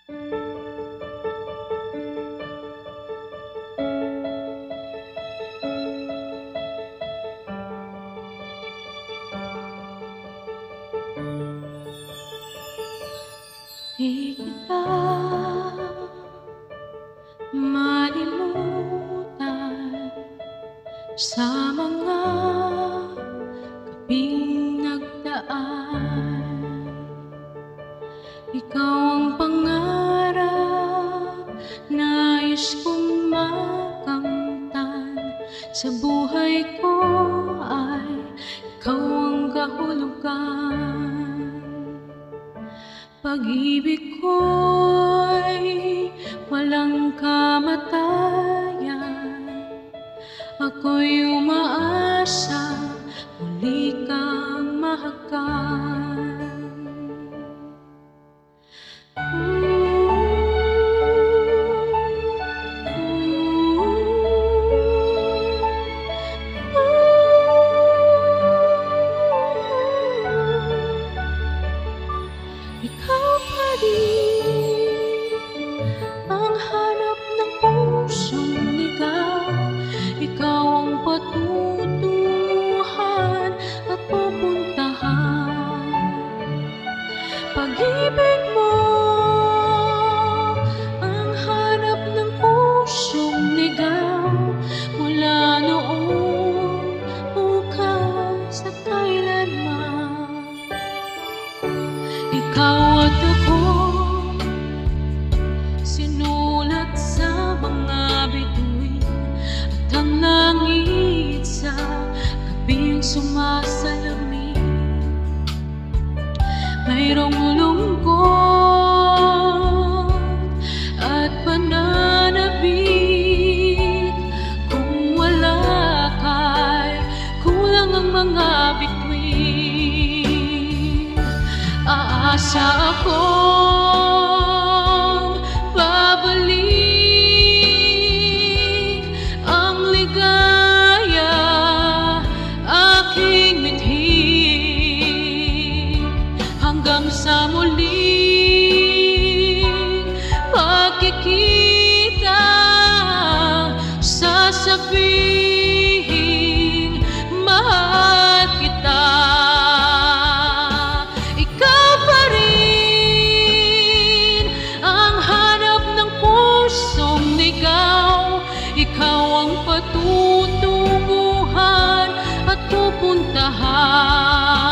Di kita malimutan sa mga gabing nagdaan. Ikaw ang pangarap, nais kong makamtan. Sa buhay ko ay ikaw ang kahulugan. Pag-ibig ko'y walang kamatayan. Ako'y umaasa muli kang mahagan. Ikaw pa rin ang hanap ng pusong ligaw. Ikaw ang patutunguhan at pupuntahan. Pag-ibig mo ang hanap ng pusong ligaw. Mula noon, bukas at kailanman. Ikaw at ako, sinulat sa mga bituin, at ang langit sa gabing sumasalamin. Mayroong lungkot at pananabik. Kung wala ka'y kulang ang mga bituin. Aasa akong babalik ang ligaya aking mithin, hanggang sa muling pagkikita. Sasabihin mahal kita. Ikaw ang patutunguhan at pupuntahan.